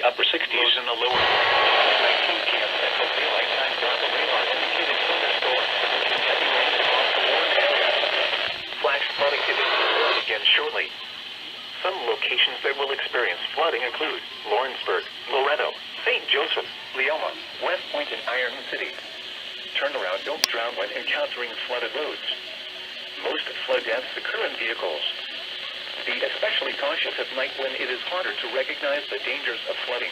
upper 60s and the lower 19 p.m. Central Daylight Time. The radar indicated thunderstorm. Heavy rain across the warm area. Flash flooding is expected again shortly. Some locations that will experience flooding include Lawrenceburg, Loretto, St. Joseph, Leoma, West Point, and Iron City. Turn around, don't drown when encountering flooded roads. Most flood deaths occur in vehicles. Be especially cautious at night when it is harder to recognize the dangers of flooding.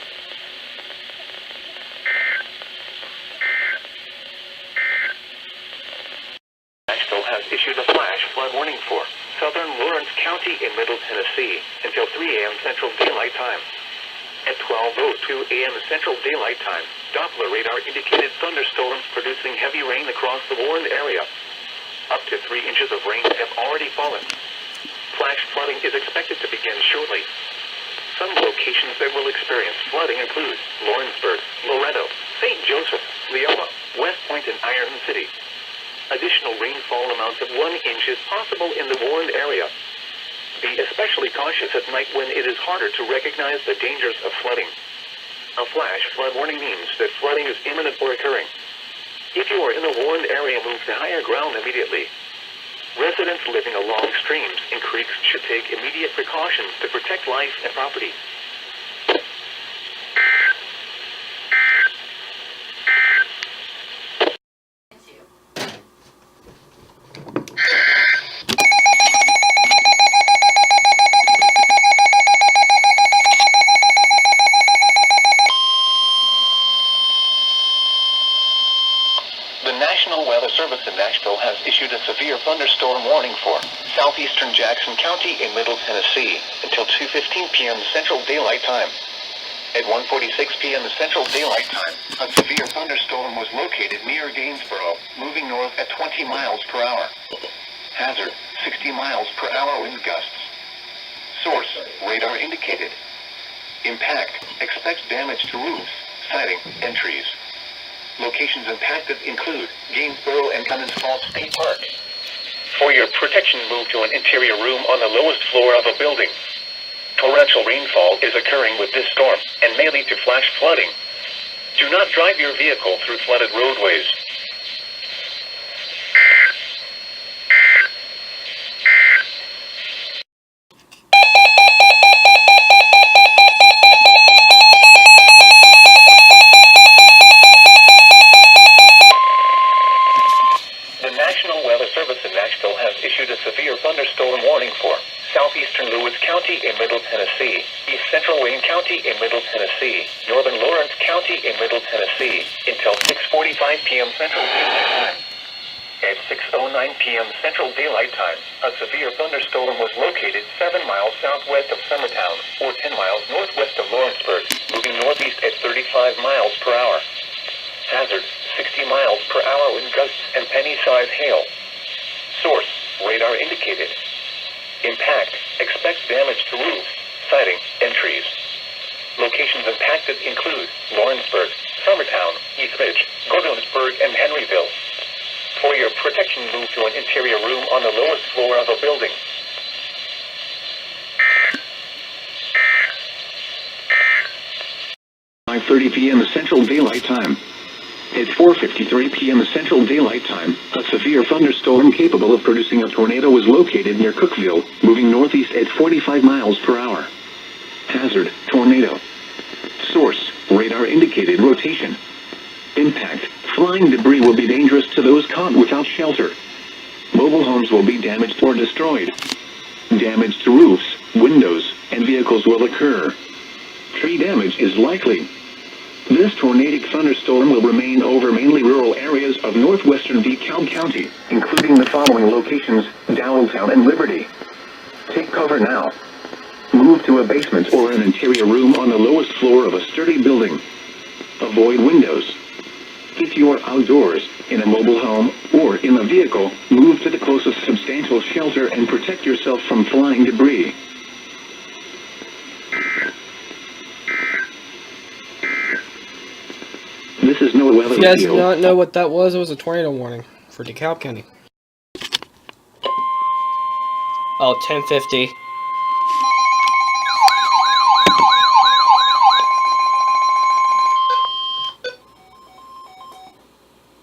Nashville has issued a flash flood warning for southern Lawrence County in Middle Tennessee until 3 a.m. Central Daylight Time. At 12:02 a.m. Central Daylight Time, Doppler radar indicated thunderstorms producing heavy rain across the warned area. Up to 3 inches of rain have already fallen. Flash flooding is expected to begin shortly. Some locations that will experience flooding include Lawrenceburg, Loretto, St. Joseph, Leoma, West Point, and Iron City. Additional rainfall amounts of 1 inch is possible in the warned area. Be especially cautious at night when it is harder to recognize the dangers of flooding. A flash flood warning means that flooding is imminent or occurring. If you are in a warned area, move to higher ground immediately. Residents living along streams and creeks should take immediate precautions to protect life and property. The National Weather Service in Nashville has issued a severe thunderstorm warning for southeastern Jackson County in Middle Tennessee until 2:15 p.m. Central Daylight Time. At 1:46 p.m. Central Daylight Time, a severe thunderstorm was located near Gainesboro, moving north at 20 miles per hour. Hazard, 60 miles per hour wind gusts. Source, radar indicated. Impact, expect damage to roofs, siding, and trees. Locations impacted include Gainesboro and Clemens Falls State Park. For your protection, move to an interior room on the lowest floor of a building. Torrential rainfall is occurring with this storm and may lead to flash flooding. Do not drive your vehicle through flooded roadways. Thunderstorm warning for southeastern Lewis County in Middle Tennessee, east central Wayne County in Middle Tennessee, northern Lawrence County in Middle Tennessee, until 6:45 p.m. Central Daylight Time. At 6:09 p.m. Central Daylight Time, a severe thunderstorm was located 7 miles southwest of Summertown, or 10 miles northwest of Lawrenceburg, moving northeast at 35 miles per hour. Hazard, 60 miles per hour wind gusts and penny-sized hail. Source, radar indicated. Impact, expect damage to roofs, siding, and trees. Locations impacted include Lawrenceburg, Summertown, East Ridge, Gordonsburg, and Henryville. For your protection, move to an interior room on the lowest floor of a building. 5:30 p.m. Central Daylight Time. At 4:53 p.m. Central Daylight Time, a severe thunderstorm capable of producing a tornado was located near Cookeville, moving northeast at 45 miles per hour. Hazard, tornado. Source, radar indicated rotation. Impact, flying debris will be dangerous to those caught without shelter. Mobile homes will be damaged or destroyed. Damage to roofs, windows, and vehicles will occur. Tree damage is likely. This tornadic thunderstorm will remain over mainly rural areas of northwestern DeKalb County, including the following locations: Dowelltown and Liberty. Take cover now. Move to a basement or an interior room on the lowest floor of a sturdy building. Avoid windows. If you are outdoors, in a mobile home, or in a vehicle, move to the closest substantial shelter and protect yourself from flying debris. This is NOAA weather If you guys radio. did not know what that was, it was a tornado warning for DeKalb County. Oh, 10:50.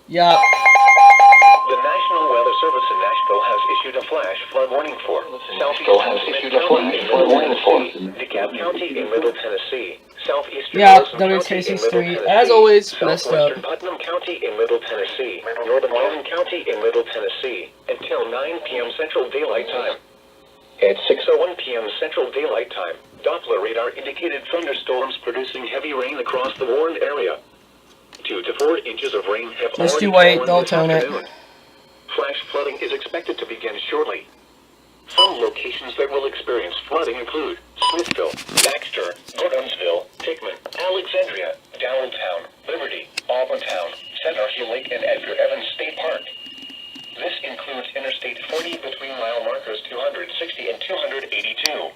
Yup. The National Weather Service in Nashville has issued a flash flood warning for Nashville has issued a flash flood warning for DeKalb County in Middle Tennessee, southeastern Yeah, Wilson County in Middle WKC3, Tennessee, as always, messed up. southwestern Putnam County in Middle Tennessee, northern Wyoming County in Middle Tennessee, until 9 p.m. Central Daylight Time. At 6:01 p.m. Central Daylight Time, Doppler radar indicated thunderstorms producing heavy rain across the warned area. 2 to 4 inches of rain have Let's already do white, fallen they'll this tone it. afternoon. Flash flooding is expected to begin shortly. Some locations that will experience flooding include Smithville, Baxter, Gordonsville, Hickman, Alexandria, Downtown, Liberty, Auburntown, Center Hill Lake, and Edgar Evans State Park. This includes Interstate 40 between mile markers 260 and 282.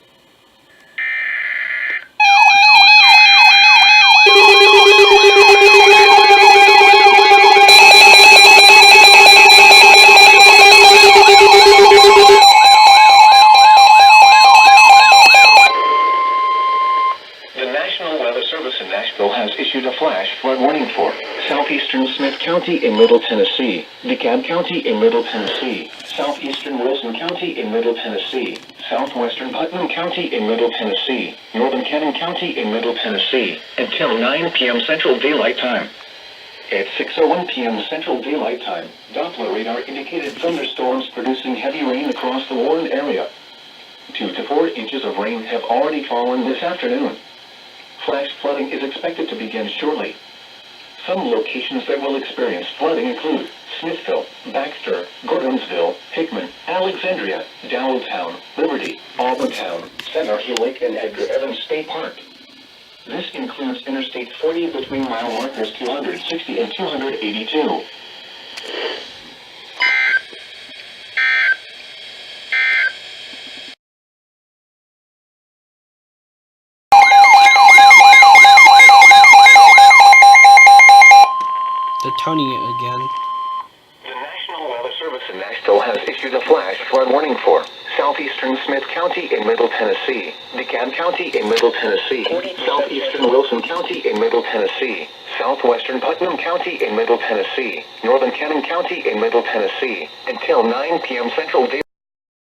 The National Weather Service in Nashville has issued a flash flood warning for southeastern Smith County in Middle Tennessee, DeKalb County in Middle Tennessee, southeastern Wilson County in Middle Tennessee, southwestern Putnam County in Middle Tennessee, northern Cannon County in Middle Tennessee, until 9 p.m. Central Daylight Time. At 6:01 p.m. Central Daylight Time, Doppler radar indicated thunderstorms producing heavy rain across the warned area. 2 to 4 inches of rain have already fallen this afternoon. Flash flooding is expected to begin shortly. Some locations that will experience flooding include Smithville, Baxter, Gordonsville, Hickman, Alexandria, Downtown, Liberty, Auburntown, Center Hill Lake, and Edgar Evans State Park. This includes Interstate 40 between mile markers 260 and 282. They're toning it again. The National Weather Service in Nashville has issued a flash flood warning for southeastern Smith County in Middle Tennessee, DeKalb County in Middle Tennessee, southeastern Wilson County in Middle Tennessee, southwestern Putnam County in Middle Tennessee, northern Cannon County in Middle Tennessee, until 9 p.m. Central Daylight.